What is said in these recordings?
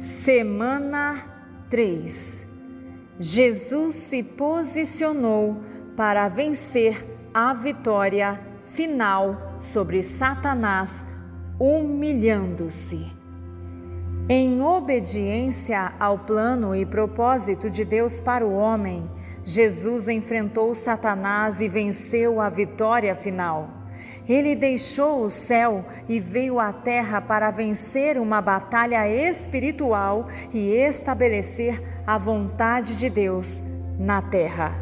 Semana 3. Jesus se posicionou para vencer a vitória final sobre Satanás, humilhando-se. Em obediência ao plano e propósito de Deus para o homem, Jesus enfrentou Satanás e venceu a vitória final. Ele deixou o céu e veio à terra para vencer uma batalha espiritual e estabelecer a vontade de Deus na terra.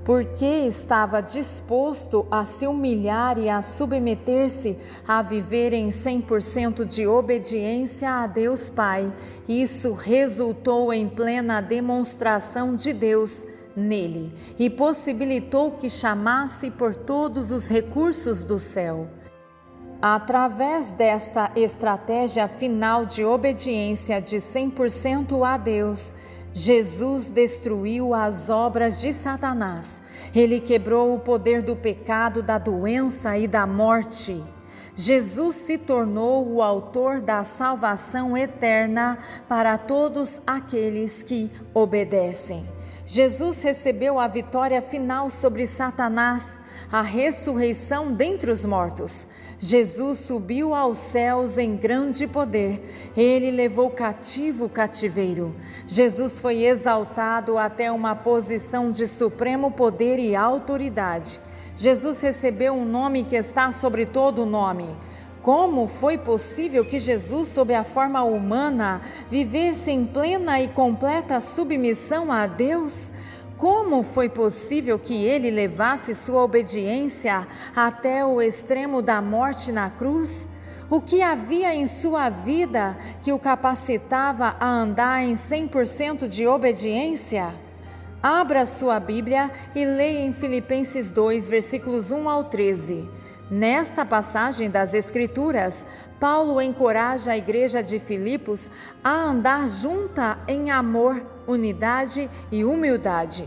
Porque estava disposto a se humilhar e a submeter-se a viver em 100% de obediência a Deus Pai, isso resultou em plena demonstração de Deus nele e possibilitou que chamasse por todos os recursos do céu. Através desta estratégia final de obediência de 100% a Deus, Jesus destruiu as obras de Satanás. Ele quebrou o poder do pecado, da doença e da morte. Jesus se tornou o autor da salvação eterna para todos aqueles que obedecem. Jesus recebeu a vitória final sobre Satanás, a ressurreição dentre os mortos. Jesus subiu aos céus em grande poder. Ele levou cativo o cativeiro. Jesus foi exaltado até uma posição de supremo poder e autoridade. Jesus recebeu um nome que está sobre todo nome. Como foi possível que Jesus, sob a forma humana, vivesse em plena e completa submissão a Deus? Como foi possível que ele levasse sua obediência até o extremo da morte na cruz? O que havia em sua vida que o capacitava a andar em 100% de obediência? Abra sua Bíblia e leia em Filipenses 2, versículos 1 ao 13. Nesta passagem das Escrituras, Paulo encoraja a igreja de Filipos a andar junta em amor, unidade e humildade.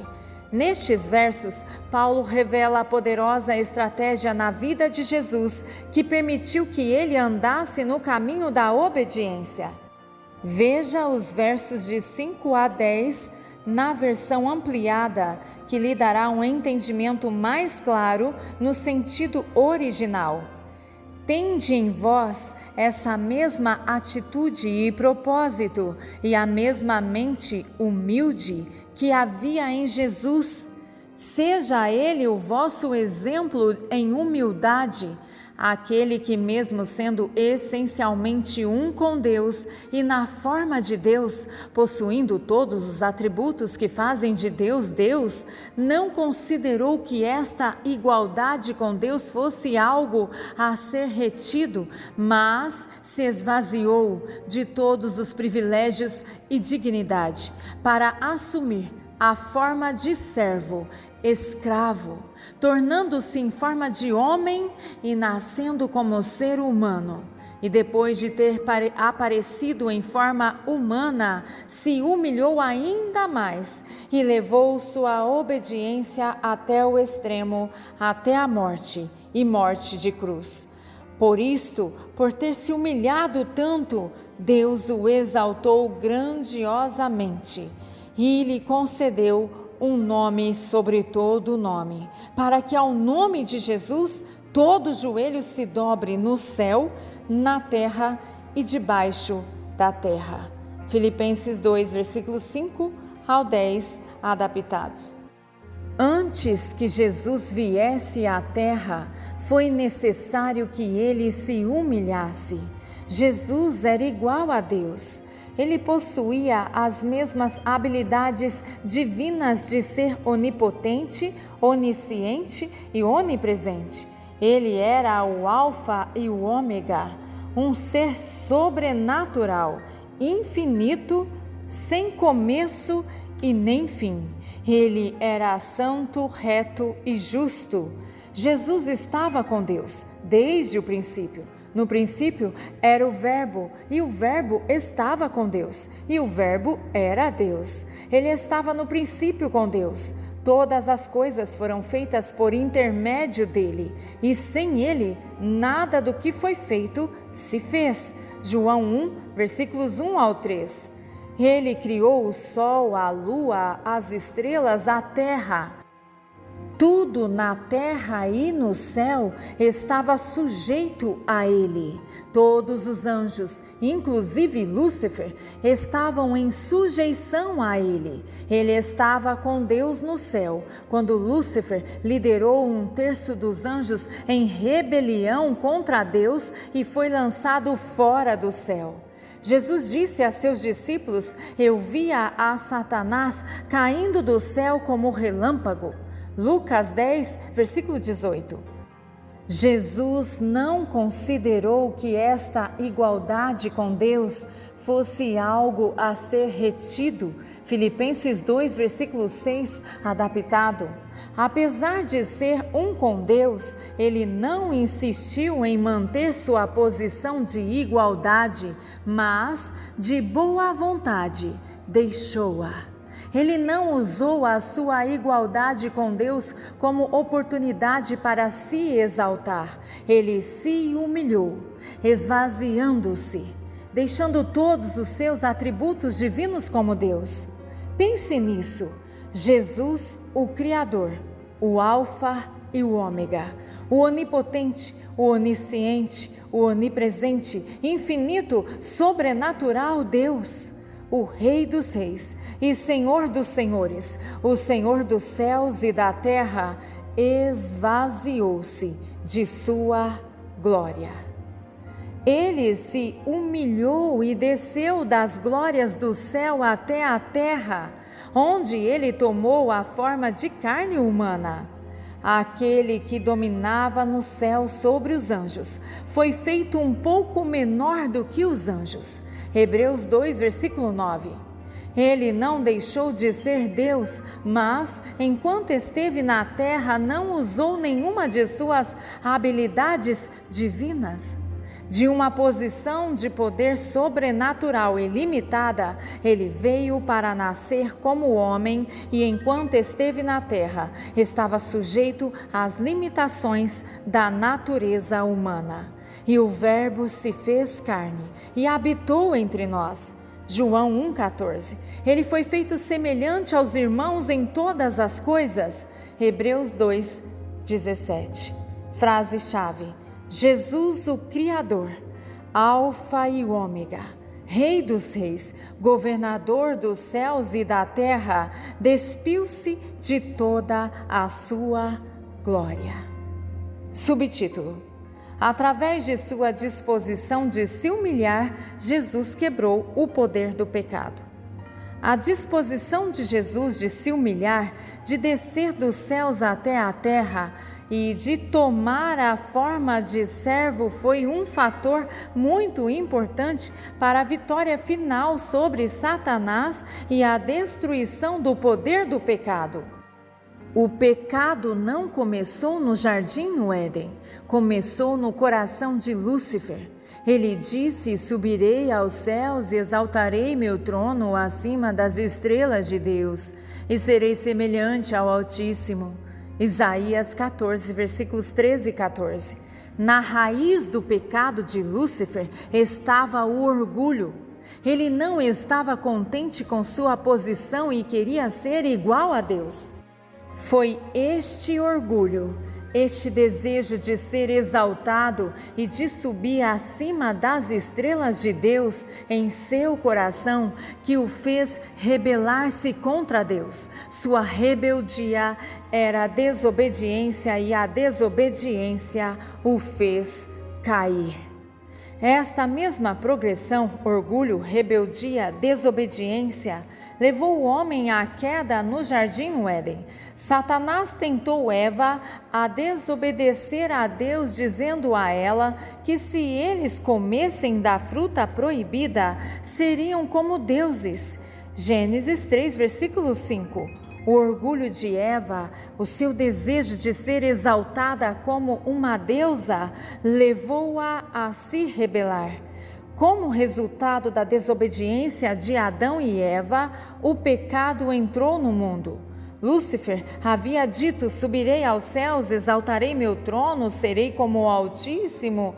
Nestes versos, Paulo revela a poderosa estratégia na vida de Jesus que permitiu que ele andasse no caminho da obediência. Veja os versos de 5 a 10 na versão ampliada, que lhe dará um entendimento mais claro no sentido original. Tende em vós essa mesma atitude e propósito e a mesma mente humilde que havia em Jesus. Seja ele o vosso exemplo em humildade, aquele que, mesmo sendo essencialmente um com Deus e na forma de Deus, possuindo todos os atributos que fazem de Deus Deus, não considerou que esta igualdade com Deus fosse algo a ser retido, mas se esvaziou de todos os privilégios e dignidade para assumir a forma de servo, escravo, tornando-se em forma de homem e nascendo como ser humano. E depois de ter aparecido em forma humana, se humilhou ainda mais e levou sua obediência até o extremo, até a morte e morte de cruz. Por isto, por ter se humilhado tanto, Deus o exaltou grandiosamente e lhe concedeu um nome sobre todo nome, para que ao nome de Jesus todo joelho se dobre no céu, na terra e debaixo da terra. Filipenses 2, versículos 5 ao 10, adaptados. Antes que Jesus viesse à terra, foi necessário que ele se humilhasse. Jesus era igual a Deus. Ele possuía as mesmas habilidades divinas de ser onipotente, onisciente e onipresente. Ele era o Alfa e o Ômega, um ser sobrenatural, infinito, sem começo e nem fim. Ele era santo, reto e justo. Jesus estava com Deus desde o princípio. No princípio era o Verbo, e o Verbo estava com Deus, e o Verbo era Deus. Ele estava no princípio com Deus. Todas as coisas foram feitas por intermédio dele, e sem ele, nada do que foi feito se fez. João 1, versículos 1 ao 3. Ele criou o sol, a lua, as estrelas, a terra. Tudo na terra e no céu estava sujeito a ele. Todos os anjos, inclusive Lúcifer, estavam em sujeição a ele. Ele estava com Deus no céu, quando Lúcifer liderou 1/3 dos anjos em rebelião contra Deus e foi lançado fora do céu. Jesus disse a seus discípulos: "Eu via a Satanás caindo do céu como relâmpago." Lucas 10, versículo 18. Jesus não considerou que esta igualdade com Deus fosse algo a ser retido. Filipenses 2, versículo 6, adaptado. Apesar de ser um com Deus, ele não insistiu em manter sua posição de igualdade, mas, de boa vontade, deixou-a. Ele não usou a sua igualdade com Deus como oportunidade para se exaltar. Ele se humilhou, esvaziando-se, deixando todos os seus atributos divinos como Deus. Pense nisso. Jesus, o Criador, o Alfa e o Ômega, o onipotente, o onisciente, o onipresente, infinito, sobrenatural Deus, o Rei dos Reis e Senhor dos Senhores, o Senhor dos céus e da terra, esvaziou-se de sua glória. Ele se humilhou e desceu das glórias do céu até a terra, onde ele tomou a forma de carne humana. Aquele que dominava no céu sobre os anjos foi feito um pouco menor do que os anjos. Hebreus 2, versículo 9. Ele não deixou de ser Deus, mas, enquanto esteve na terra, não usou nenhuma de suas habilidades divinas. De uma posição de poder sobrenatural e limitada, ele veio para nascer como homem e, enquanto esteve na terra, estava sujeito às limitações da natureza humana. E o Verbo se fez carne e habitou entre nós. João 1,14. Ele foi feito semelhante aos irmãos em todas as coisas. Hebreus 2,17. Frase-chave: Jesus, o Criador, Alfa e Ômega, Rei dos Reis, Governador dos céus e da terra, despiu-se de toda a sua glória. Subtítulo: através de sua disposição de se humilhar, Jesus quebrou o poder do pecado. A disposição de Jesus de se humilhar, de descer dos céus até a terra e de tomar a forma de servo foi um fator muito importante para a vitória final sobre Satanás e a destruição do poder do pecado. O pecado não começou no jardim no Éden, começou no coração de Lúcifer. Ele disse: subirei aos céus e exaltarei meu trono acima das estrelas de Deus, e serei semelhante ao Altíssimo. Isaías 14, versículos 13 e 14. Na raiz do pecado de Lúcifer estava o orgulho. Ele não estava contente com sua posição e queria ser igual a Deus. Foi este orgulho, este desejo de ser exaltado e de subir acima das estrelas de Deus em seu coração que o fez rebelar-se contra Deus. Sua rebeldia era a desobediência e a desobediência o fez cair. Esta mesma progressão, orgulho, rebeldia, desobediência, levou o homem à queda no jardim no Éden. Satanás tentou Eva a desobedecer a Deus, dizendo a ela que se eles comessem da fruta proibida, seriam como deuses. Gênesis 3, versículo 5. O orgulho de Eva, o seu desejo de ser exaltada como uma deusa, levou-a a se rebelar. Como resultado da desobediência de Adão e Eva, o pecado entrou no mundo. Lúcifer havia dito: subirei aos céus, exaltarei meu trono, serei como o Altíssimo.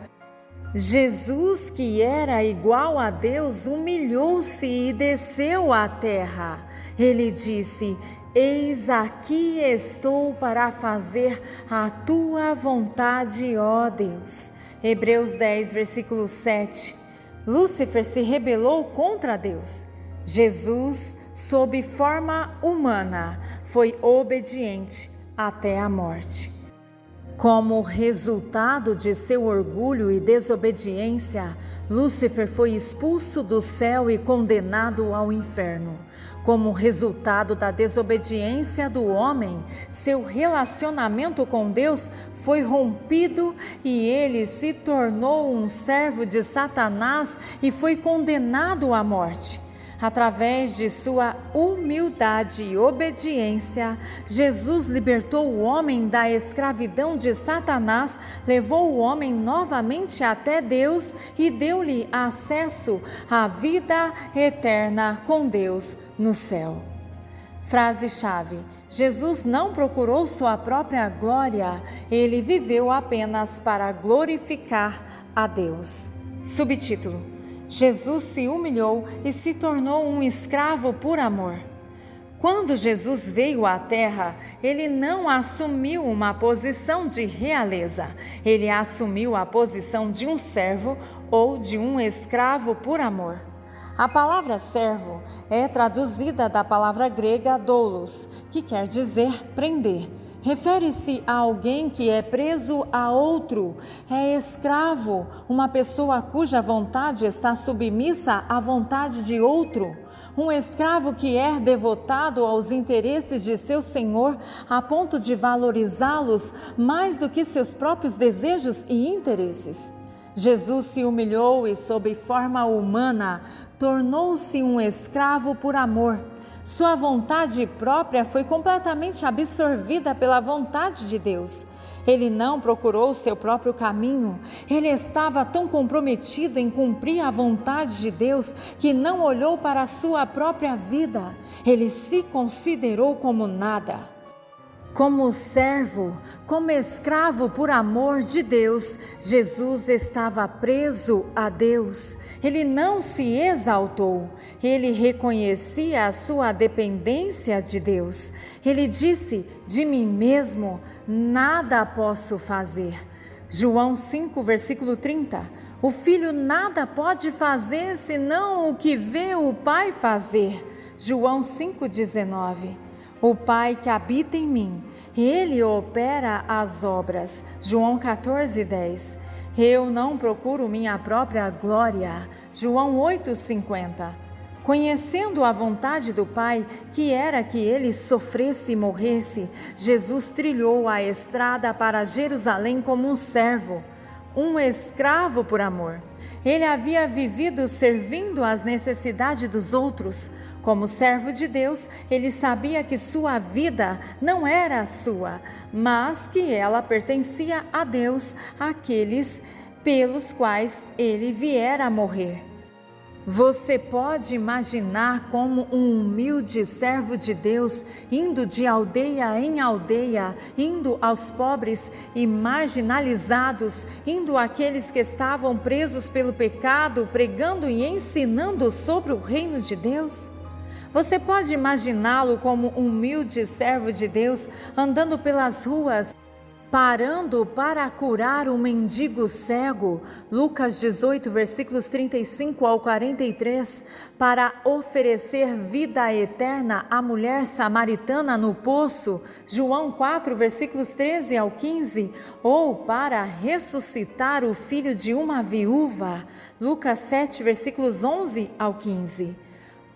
Jesus, que era igual a Deus, humilhou-se e desceu à terra. Ele disse: Eis aqui estou para fazer a tua vontade, ó Deus. Hebreus 10, versículo 7. Lúcifer se rebelou contra Deus. Jesus, sob forma humana, foi obediente até a morte. Como resultado de seu orgulho e desobediência, Lúcifer foi expulso do céu e condenado ao inferno. Como resultado da desobediência do homem, seu relacionamento com Deus foi rompido e ele se tornou um servo de Satanás e foi condenado à morte. Através de sua humildade e obediência, Jesus libertou o homem da escravidão de Satanás, levou o homem novamente até Deus e deu-lhe acesso à vida eterna com Deus no céu. Frase-chave: Jesus não procurou sua própria glória, ele viveu apenas para glorificar a Deus. Subtítulo: Jesus se humilhou e se tornou um escravo por amor. Quando Jesus veio à terra, ele não assumiu uma posição de realeza. Ele assumiu a posição de um servo ou de um escravo por amor. A palavra servo é traduzida da palavra grega doulos, que quer dizer prender. Refere-se a alguém que é preso a outro, é escravo, uma pessoa cuja vontade está submissa à vontade de outro. Um escravo que é devotado aos interesses de seu senhor a ponto de valorizá-los mais do que seus próprios desejos e interesses. Jesus se humilhou e, sob forma humana, tornou-se um escravo por amor. Sua vontade própria foi completamente absorvida pela vontade de Deus. Ele não procurou seu próprio caminho. Ele estava tão comprometido em cumprir a vontade de Deus que não olhou para a sua própria vida. Ele se considerou como nada. Como servo, como escravo por amor de Deus, Jesus estava preso a Deus. Ele não se exaltou, ele reconhecia a sua dependência de Deus. Ele disse: de mim mesmo nada posso fazer. João 5, versículo 30. O filho nada pode fazer senão o que vê o Pai fazer. João 5,19. O Pai que habita em mim, Ele opera as obras. João 14,10. Eu não procuro minha própria glória. João 8,50. Conhecendo a vontade do Pai, que era que Ele sofresse e morresse, Jesus trilhou a estrada para Jerusalém como um servo, um escravo por amor. Ele havia vivido servindo às necessidades dos outros. Como servo de Deus, ele sabia que sua vida não era sua, mas que ela pertencia a Deus, aqueles pelos quais ele viera a morrer. Você pode imaginar como um humilde servo de Deus, indo de aldeia em aldeia, indo aos pobres e marginalizados, indo àqueles que estavam presos pelo pecado, pregando e ensinando sobre o reino de Deus? Você pode imaginá-lo como um humilde servo de Deus, andando pelas ruas, parando para curar um mendigo cego, Lucas 18, versículos 35 ao 43, para oferecer vida eterna à mulher samaritana no poço, João 4, versículos 13 ao 15, ou para ressuscitar o filho de uma viúva, Lucas 7, versículos 11 ao 15.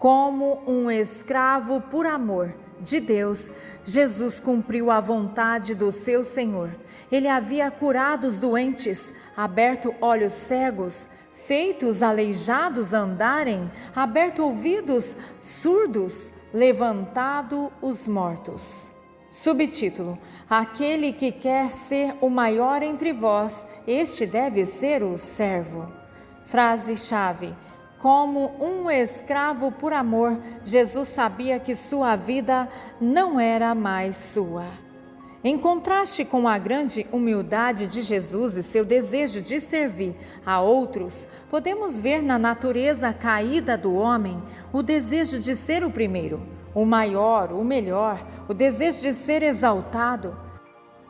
Como um escravo por amor de Deus, Jesus cumpriu a vontade do seu Senhor. Ele havia curado os doentes, aberto olhos cegos, feito os aleijados andarem, aberto ouvidos surdos, levantado os mortos. Subtítulo: Aquele que quer ser o maior entre vós, este deve ser o servo. Frase-chave: como um escravo por amor, Jesus sabia que sua vida não era mais sua. Em contraste com a grande humildade de Jesus e seu desejo de servir a outros, podemos ver na natureza caída do homem o desejo de ser o primeiro, o maior, o melhor, o desejo de ser exaltado.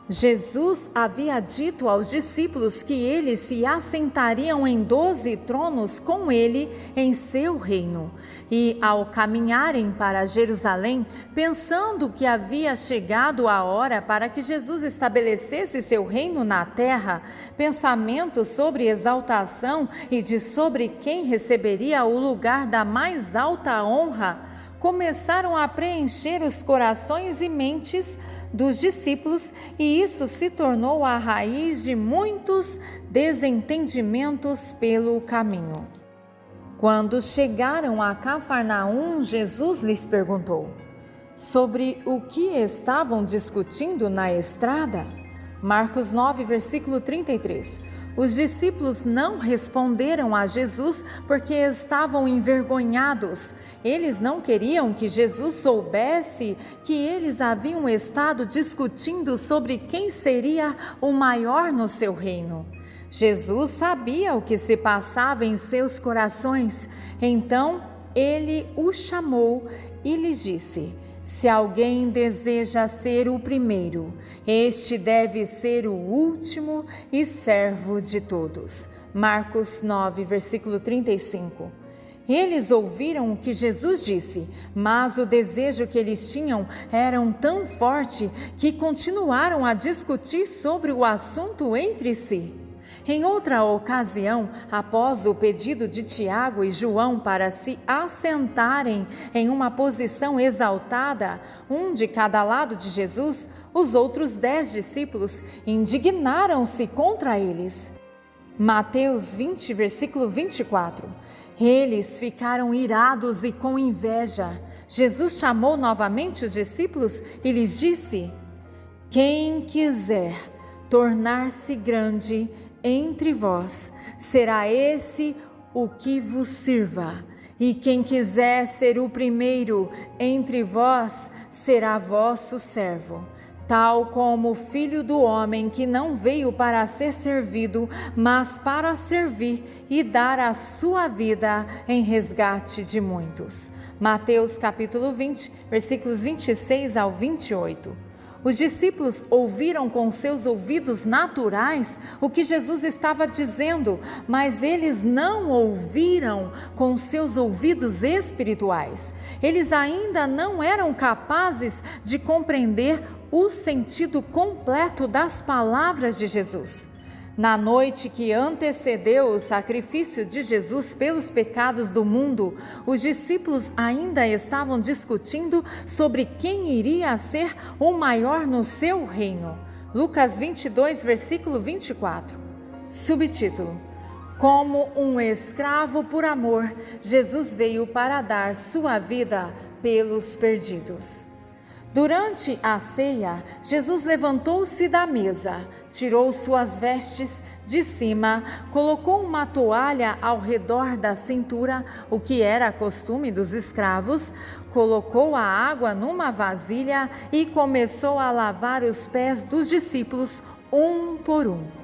Jesus havia dito aos discípulos que eles se assentariam em 12 tronos com ele em seu reino. E ao caminharem para Jerusalém, pensando que havia chegado a hora para que Jesus estabelecesse seu reino na terra, pensamentos sobre exaltação e de sobre quem receberia o lugar da mais alta honra, começaram a preencher os corações e mentes dos discípulos, e isso se tornou a raiz de muitos desentendimentos pelo caminho. Quando chegaram a Cafarnaum, Jesus lhes perguntou: sobre o que estavam discutindo na estrada? Marcos 9, versículo 33. Os discípulos não responderam a Jesus porque estavam envergonhados. Eles não queriam que Jesus soubesse que eles haviam estado discutindo sobre quem seria o maior no seu reino. Jesus sabia o que se passava em seus corações. Então, ele o chamou e lhes disse: se alguém deseja ser o primeiro, este deve ser o último e servo de todos. Marcos 9, versículo 35. Eles ouviram o que Jesus disse, mas o desejo que eles tinham era tão forte que continuaram a discutir sobre o assunto entre si. Em outra ocasião, após o pedido de Tiago e João para se assentarem em uma posição exaltada, um de cada lado de Jesus, os outros 10 discípulos indignaram-se contra eles. Mateus 20, versículo 24. Eles ficaram irados e com inveja. Jesus chamou novamente os discípulos e lhes disse: quem quiser tornar-se grande entre vós, será esse o que vos sirva. E quem quiser ser o primeiro entre vós, será vosso servo. Tal como o Filho do Homem, que não veio para ser servido, mas para servir e dar a sua vida em resgate de muitos. Mateus capítulo 20, versículos 26 ao 28. Os discípulos ouviram com seus ouvidos naturais o que Jesus estava dizendo, mas eles não ouviram com seus ouvidos espirituais. Eles ainda não eram capazes de compreender o sentido completo das palavras de Jesus. Na noite que antecedeu o sacrifício de Jesus pelos pecados do mundo, os discípulos ainda estavam discutindo sobre quem iria ser o maior no seu reino. Lucas 22, versículo 24. Subtítulo: como um escravo por amor, Jesus veio para dar sua vida pelos perdidos. Durante a ceia, Jesus levantou-se da mesa, tirou suas vestes de cima, colocou uma toalha ao redor da cintura, o que era costume dos escravos, colocou a água numa vasilha e começou a lavar os pés dos discípulos, um por um.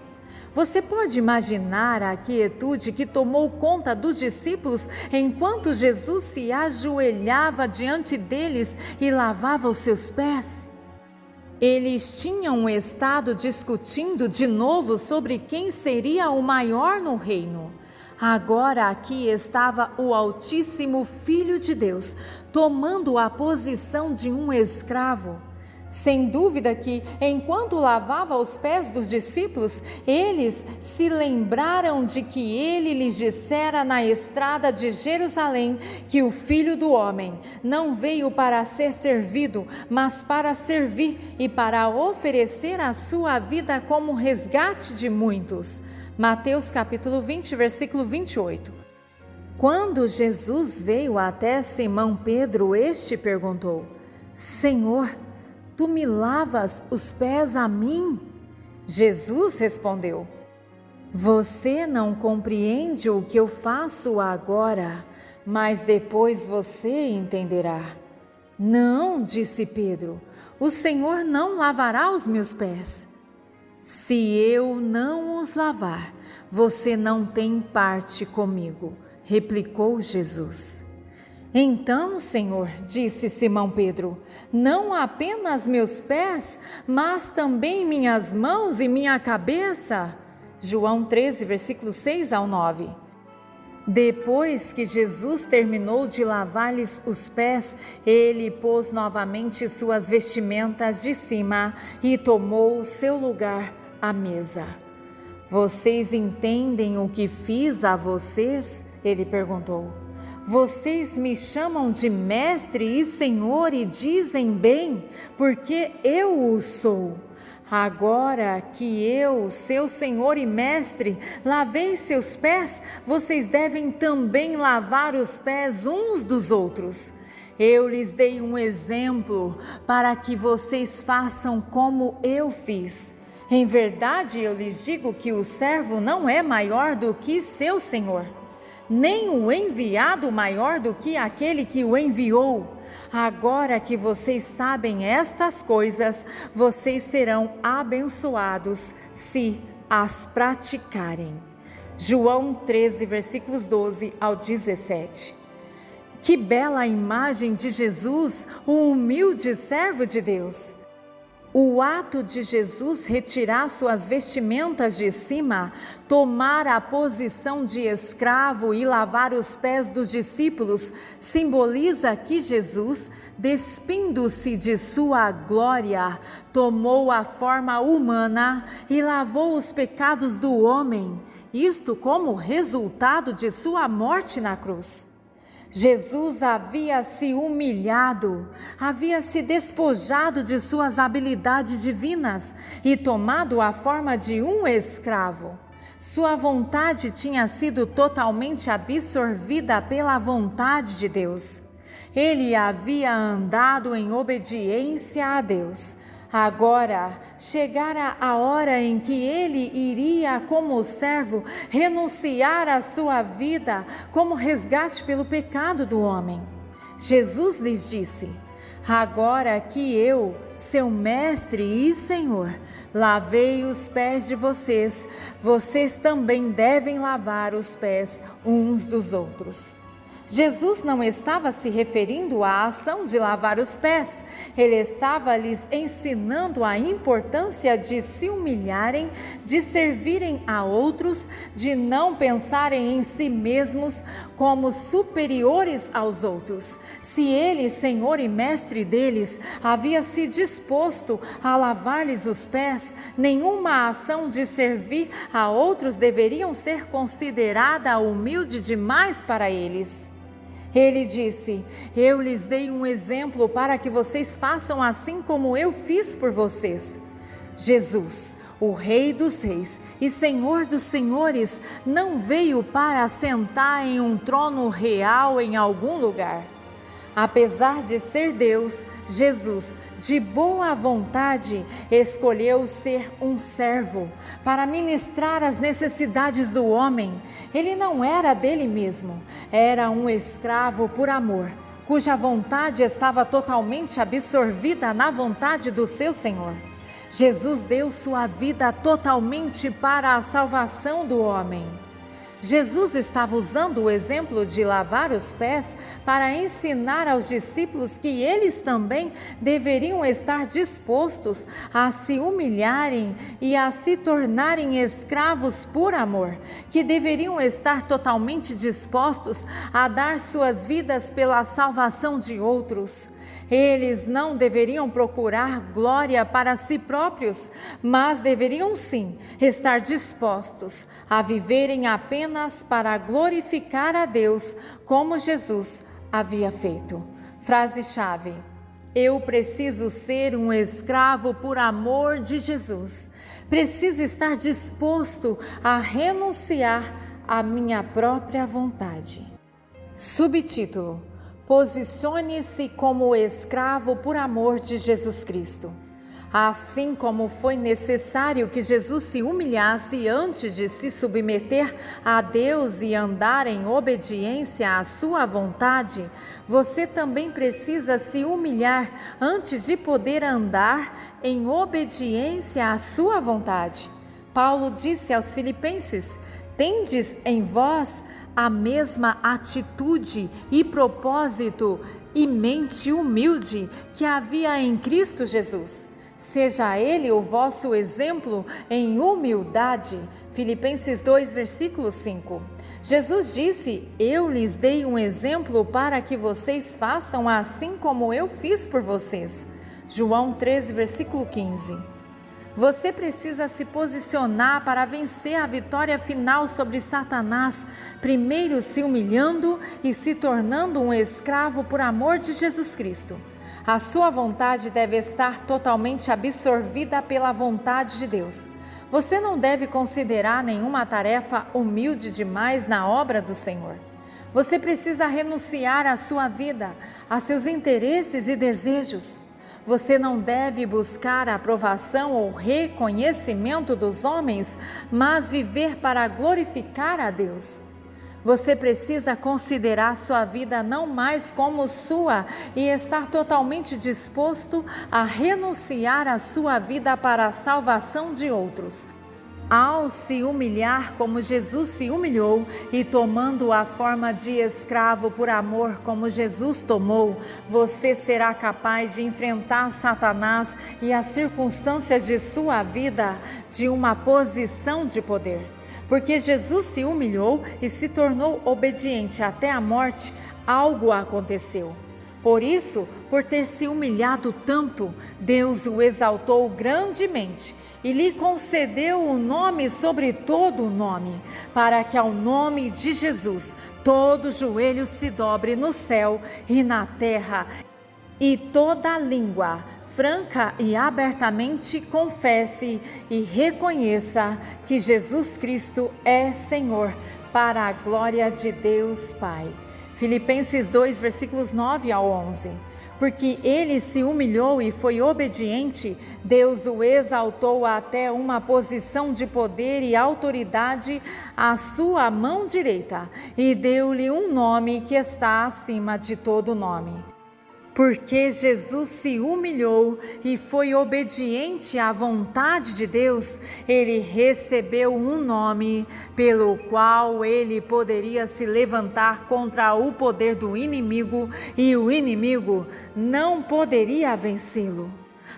Você pode imaginar a quietude que tomou conta dos discípulos enquanto Jesus se ajoelhava diante deles e lavava os seus pés? Eles tinham estado discutindo de novo sobre quem seria o maior no reino. Agora aqui estava o Altíssimo Filho de Deus, tomando a posição de um escravo. Sem dúvida que, enquanto lavava os pés dos discípulos, eles se lembraram de que ele lhes dissera na estrada de Jerusalém que o Filho do Homem não veio para ser servido, mas para servir e para oferecer a sua vida como resgate de muitos. Mateus capítulo 20, versículo 28. Quando Jesus veio até Simão Pedro, este perguntou: Senhor, tu me lavas os pés a mim? Jesus respondeu: você não compreende o que eu faço agora, mas depois você entenderá. Não, disse Pedro, o Senhor não lavará os meus pés. Se eu não os lavar, você não tem parte comigo, replicou Jesus. Então, Senhor, disse Simão Pedro, não apenas meus pés, mas também minhas mãos e minha cabeça. João 13, versículos 6 ao 9. Depois que Jesus terminou de lavar-lhes os pés, ele pôs novamente suas vestimentas de cima e tomou o seu lugar à mesa. Vocês entendem o que fiz a vocês? Ele perguntou. Vocês me chamam de mestre e senhor e dizem bem, porque eu o sou. Agora que eu, seu senhor e mestre, lavei seus pés, vocês devem também lavar os pés uns dos outros. Eu lhes dei um exemplo para que vocês façam como eu fiz. Em verdade, eu lhes digo que o servo não é maior do que seu senhor, nem o enviado maior do que aquele que o enviou. Agora que vocês sabem estas coisas, vocês serão abençoados se as praticarem. João 13, versículos 12 ao 17. Que bela imagem de Jesus, um humilde servo de Deus! O ato de Jesus retirar suas vestimentas de cima, tomar a posição de escravo e lavar os pés dos discípulos, simboliza que Jesus, despindo-se de sua glória, tomou a forma humana e lavou os pecados do homem, isto como resultado de sua morte na cruz. Jesus havia se humilhado, havia se despojado de suas habilidades divinas e tomado a forma de um escravo. Sua vontade tinha sido totalmente absorvida pela vontade de Deus. Ele havia andado em obediência a Deus. Agora chegara a hora em que ele iria, como servo, renunciar à sua vida como resgate pelo pecado do homem. Jesus lhes disse: agora que eu, seu mestre e senhor, lavei os pés de vocês, vocês também devem lavar os pés uns dos outros. Jesus não estava se referindo à ação de lavar os pés, ele estava lhes ensinando a importância de se humilharem, de servirem a outros, de não pensarem em si mesmos como superiores aos outros. Se ele, Senhor e Mestre deles, havia se disposto a lavar-lhes os pés, nenhuma ação de servir a outros deveria ser considerada humilde demais para eles. Ele disse: eu lhes dei um exemplo para que vocês façam assim como eu fiz por vocês. Jesus, o Rei dos Reis e Senhor dos Senhores, não veio para assentar em um trono real em algum lugar. Apesar de ser Deus, Jesus, de boa vontade, escolheu ser um servo para ministrar as necessidades do homem. Ele não era dele mesmo, era um escravo por amor, cuja vontade estava totalmente absorvida na vontade do seu Senhor. Jesus deu sua vida totalmente para a salvação do homem. Jesus estava usando o exemplo de lavar os pés para ensinar aos discípulos que eles também deveriam estar dispostos a se humilharem e a se tornarem escravos por amor, que deveriam estar totalmente dispostos a dar suas vidas pela salvação de outros. Eles não deveriam procurar glória para si próprios, mas deveriam sim estar dispostos a viverem apenas para glorificar a Deus, como Jesus havia feito. Frase-chave: eu preciso ser um escravo por amor de Jesus. Preciso estar disposto a renunciar à minha própria vontade. Subtítulo: posicione-se como escravo por amor de Jesus Cristo. Assim como foi necessário que Jesus se humilhasse antes de se submeter a Deus e andar em obediência à sua vontade, você também precisa se humilhar antes de poder andar em obediência à sua vontade. Paulo disse aos Filipenses: tendes em vós a mesma atitude e propósito e mente humilde que havia em Cristo Jesus. Seja Ele o vosso exemplo em humildade. Filipenses 2, versículo 5. Jesus disse: eu lhes dei um exemplo para que vocês façam assim como eu fiz por vocês. João 13, versículo 15. Você precisa se posicionar para vencer a vitória final sobre Satanás, primeiro se humilhando e se tornando um escravo por amor de Jesus Cristo. A sua vontade deve estar totalmente absorvida pela vontade de Deus. Você não deve considerar nenhuma tarefa humilde demais na obra do Senhor. Você precisa renunciar à sua vida, a seus interesses e desejos. Você não deve buscar a aprovação ou reconhecimento dos homens, mas viver para glorificar a Deus. Você precisa considerar sua vida não mais como sua e estar totalmente disposto a renunciar à sua vida para a salvação de outros. Ao se humilhar como Jesus se humilhou e tomando a forma de escravo por amor como Jesus tomou, você será capaz de enfrentar Satanás e as circunstâncias de sua vida de uma posição de poder. Porque Jesus se humilhou e se tornou obediente até a morte, algo aconteceu. Por isso, por ter se humilhado tanto, Deus o exaltou grandemente e lhe concedeu o nome sobre todo o nome, para que ao nome de Jesus todo joelho se dobre no céu e na terra, e toda língua, franca e abertamente, confesse e reconheça que Jesus Cristo é Senhor, para a glória de Deus Pai. Filipenses 2, versículos 9 ao 11. Porque ele se humilhou e foi obediente, Deus o exaltou até uma posição de poder e autoridade à sua mão direita, e deu-lhe um nome que está acima de todo nome. Porque Jesus se humilhou e foi obediente à vontade de Deus, ele recebeu um nome pelo qual ele poderia se levantar contra o poder do inimigo e o inimigo não poderia vencê-lo.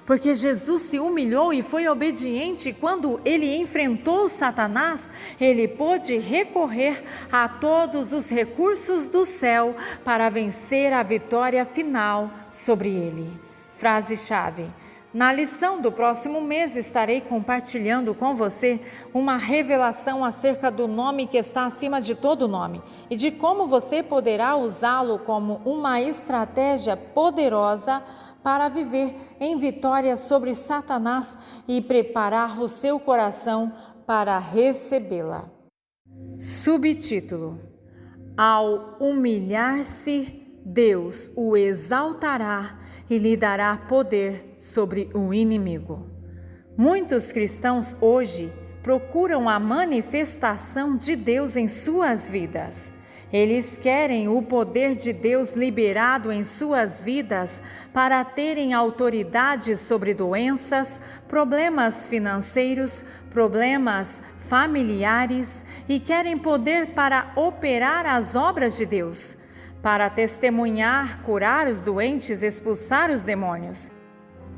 Porque Jesus se humilhou e foi obediente quando ele enfrentou Satanás, ele pôde recorrer a todos os recursos do céu para vencer a vitória final sobre ele. Frase-chave: na lição do próximo mês estarei compartilhando com você uma revelação acerca do nome que está acima de todo nome e de como você poderá usá-lo como uma estratégia poderosa para viver em vitória sobre Satanás e preparar o seu coração para recebê-la. Subtítulo: ao humilhar-se, Deus o exaltará e lhe dará poder sobre o inimigo. Muitos cristãos hoje procuram a manifestação de Deus em suas vidas. Eles querem o poder de Deus liberado em suas vidas para terem autoridade sobre doenças, problemas financeiros, problemas familiares e querem poder para operar as obras de Deus, para testemunhar, curar os doentes, expulsar os demônios.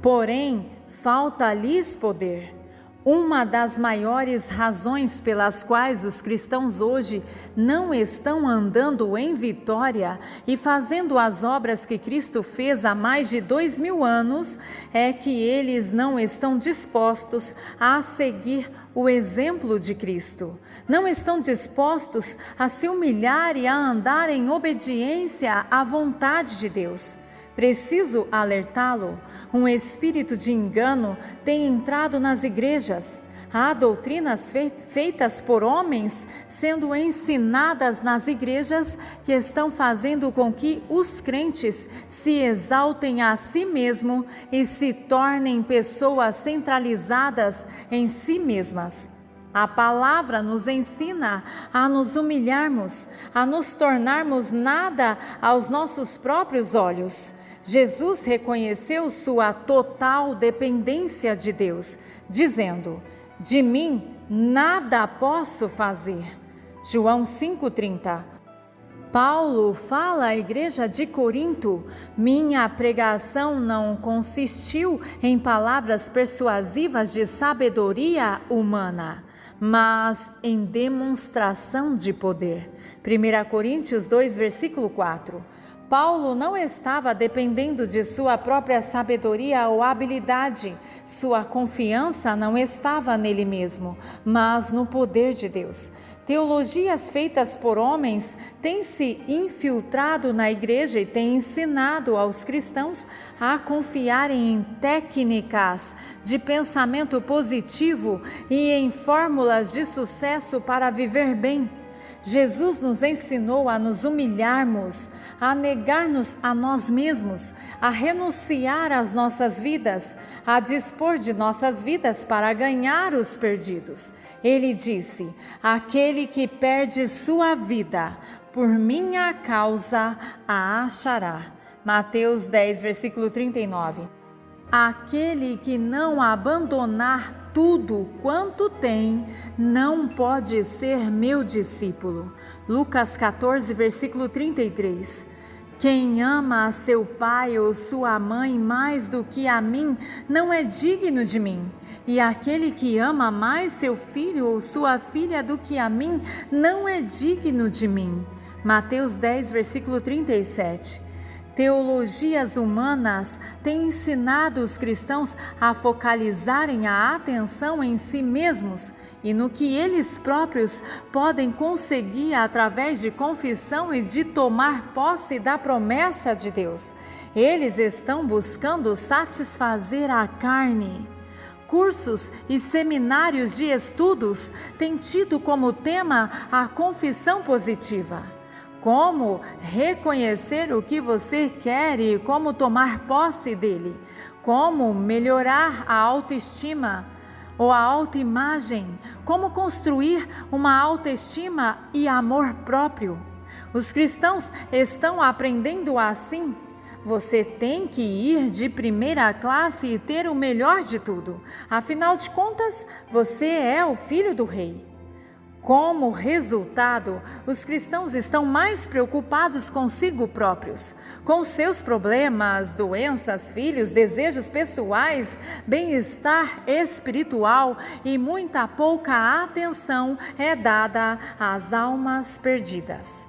Porém, falta-lhes poder. Uma das maiores razões pelas quais os cristãos hoje não estão andando em vitória e fazendo as obras que Cristo fez há mais de 2000 anos é que eles não estão dispostos a seguir o exemplo de Cristo. Não estão dispostos a se humilhar e a andar em obediência à vontade de Deus. Preciso alertá-lo, um espírito de engano tem entrado nas igrejas. Há doutrinas feitas por homens sendo ensinadas nas igrejas que estão fazendo com que os crentes se exaltem a si mesmos e se tornem pessoas centralizadas em si mesmas. A palavra nos ensina a nos humilharmos, a nos tornarmos nada aos nossos próprios olhos. Jesus reconheceu sua total dependência de Deus, dizendo: de mim nada posso fazer. João 5,30. Paulo fala à igreja de Corinto: minha pregação não consistiu em palavras persuasivas de sabedoria humana, mas em demonstração de poder. 1 Coríntios 2, versículo 4. Paulo não estava dependendo de sua própria sabedoria ou habilidade. Sua confiança não estava nele mesmo, mas no poder de Deus. Teologias feitas por homens têm se infiltrado na igreja e têm ensinado aos cristãos a confiarem em técnicas de pensamento positivo e em fórmulas de sucesso para viver bem. Jesus nos ensinou a nos humilharmos, a negar-nos a nós mesmos, a renunciar às nossas vidas, a dispor de nossas vidas para ganhar os perdidos. Ele disse: aquele que perde sua vida, por minha causa a achará. Mateus 10, versículo 39. Aquele que não abandonar tudo quanto tem, não pode ser meu discípulo. Lucas 14, versículo 33. Quem ama a seu pai ou sua mãe mais do que a mim, não é digno de mim. E aquele que ama mais seu filho ou sua filha do que a mim, não é digno de mim. Mateus 10, versículo 37. Teologias humanas têm ensinado os cristãos a focalizarem a atenção em si mesmos e no que eles próprios podem conseguir através de confissão e de tomar posse da promessa de Deus. Eles estão buscando satisfazer a carne. Cursos e seminários de estudos têm tido como tema a confissão positiva. Como reconhecer o que você quer e como tomar posse dele. Como melhorar a autoestima ou a autoimagem. Como construir uma autoestima e amor próprio. Os cristãos estão aprendendo assim. Você tem que ir de primeira classe e ter o melhor de tudo. Afinal de contas, você é o filho do rei. Como resultado, os cristãos estão mais preocupados consigo próprios, com seus problemas, doenças, filhos, desejos pessoais, bem-estar espiritual e muita pouca atenção é dada às almas perdidas.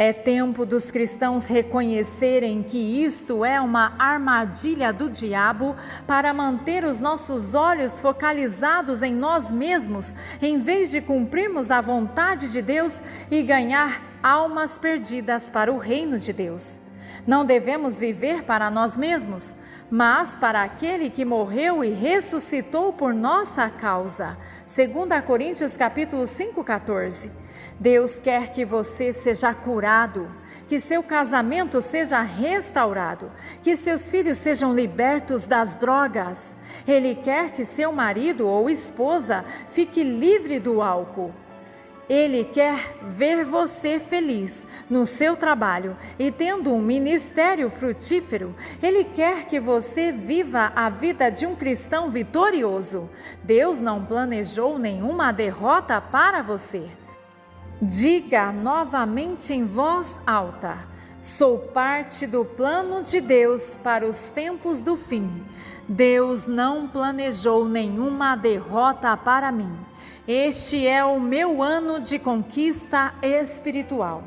É tempo dos cristãos reconhecerem que isto é uma armadilha do diabo para manter os nossos olhos focalizados em nós mesmos, em vez de cumprirmos a vontade de Deus e ganhar almas perdidas para o reino de Deus. Não devemos viver para nós mesmos, mas para aquele que morreu e ressuscitou por nossa causa. 2 Coríntios capítulo 5:14. Deus quer que você seja curado, que seu casamento seja restaurado, que seus filhos sejam libertos das drogas. Ele quer que seu marido ou esposa fique livre do álcool. Ele quer ver você feliz no seu trabalho e tendo um ministério frutífero. Ele quer que você viva a vida de um cristão vitorioso. Deus não planejou nenhuma derrota para você. Diga novamente em voz alta: sou parte do plano de Deus para os tempos do fim. Deus não planejou nenhuma derrota para mim. Este é o meu ano de conquista espiritual.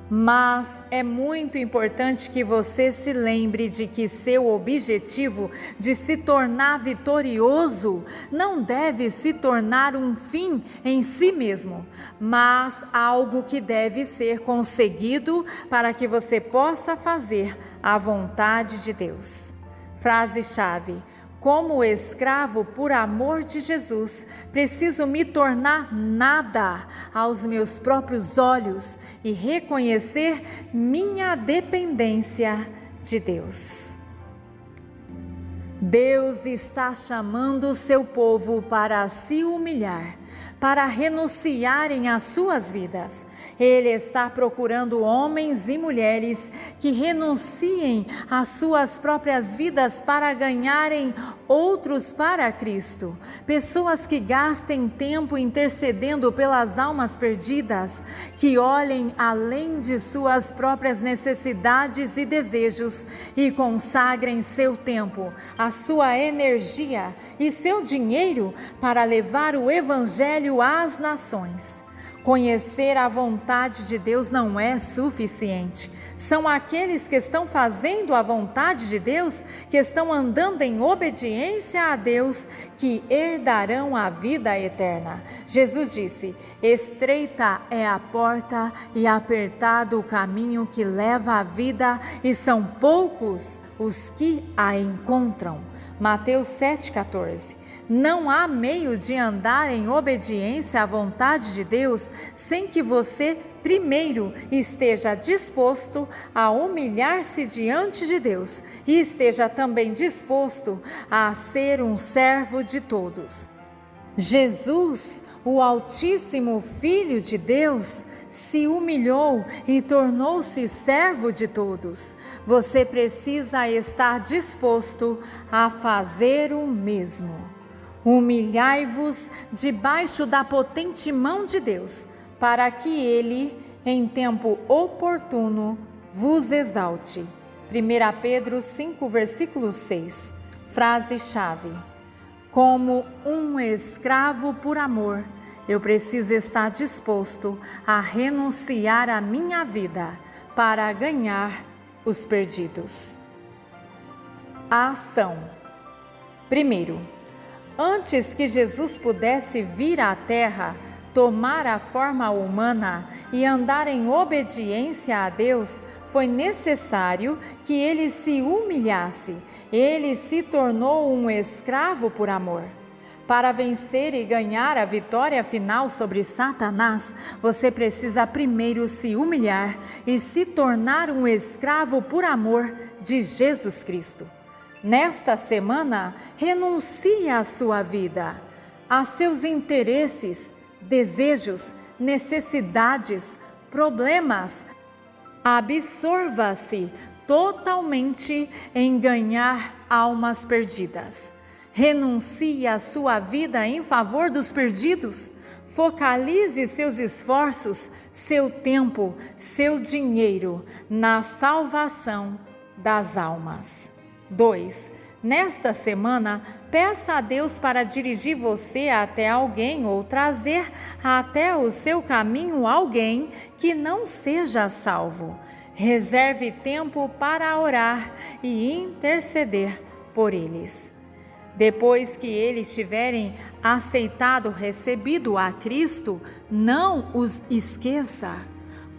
Mas é muito importante que você se lembre de que seu objetivo de se tornar vitorioso não deve se tornar um fim em si mesmo, mas algo que deve ser conseguido para que você possa fazer a vontade de Deus. Frase-chave: Como escravo por amor de Jesus, preciso me tornar nada aos meus próprios olhos e reconhecer minha dependência de Deus. Deus está chamando o seu povo para se humilhar, para renunciarem às suas vidas. Ele está procurando homens e mulheres que renunciem às suas próprias vidas para ganharem outros para Cristo. Pessoas que gastem tempo intercedendo pelas almas perdidas, que olhem além de suas próprias necessidades e desejos e consagrem seu tempo, a sua energia e seu dinheiro para levar o Evangelho às nações. Conhecer a vontade de Deus não é suficiente. São aqueles que estão fazendo a vontade de Deus, que estão andando em obediência a Deus, que herdarão a vida eterna. Jesus disse: estreita é a porta e apertado o caminho que leva à vida, e são poucos os que a encontram. Mateus 7,14. Não há meio de andar em obediência à vontade de Deus sem que você primeiro esteja disposto a humilhar-se diante de Deus e esteja também disposto a ser um servo de todos. Jesus, o Altíssimo Filho de Deus, se humilhou e tornou-se servo de todos. Você precisa estar disposto a fazer o mesmo. Humilhai-vos debaixo da potente mão de Deus, para que Ele, em tempo oportuno, vos exalte. 1 Pedro 5, versículo 6. Frase-chave: como um escravo por amor, eu preciso estar disposto a renunciar à minha vida para ganhar os perdidos. A ação. Primeiro, antes que Jesus pudesse vir à terra, tomar a forma humana e andar em obediência a Deus, foi necessário que ele se humilhasse. Ele se tornou um escravo por amor. Para vencer e ganhar a vitória final sobre Satanás, você precisa primeiro se humilhar e se tornar um escravo por amor de Jesus Cristo. Nesta semana, renuncie à sua vida, a seus interesses, desejos, necessidades, problemas. Absorva-se totalmente em ganhar almas perdidas. Renuncie à sua vida em favor dos perdidos. Focalize seus esforços, seu tempo, seu dinheiro na salvação das almas. 2. Nesta semana, peça a Deus para dirigir você até alguém ou trazer até o seu caminho alguém que não seja salvo. Reserve tempo para orar e interceder por eles. Depois que eles tiverem recebido a Cristo, não os esqueça.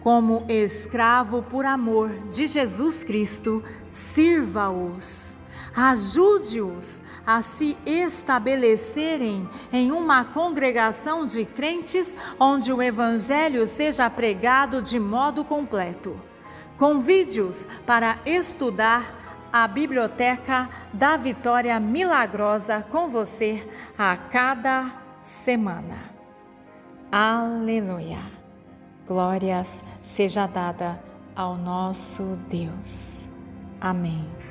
Como escravo por amor de Jesus Cristo, sirva-os. Ajude-os a se estabelecerem em uma congregação de crentes onde o Evangelho seja pregado de modo completo. Convide-os para estudar a Biblioteca da Vitória Milagrosa com você a cada semana. Aleluia! Glórias seja dada ao nosso Deus. Amém.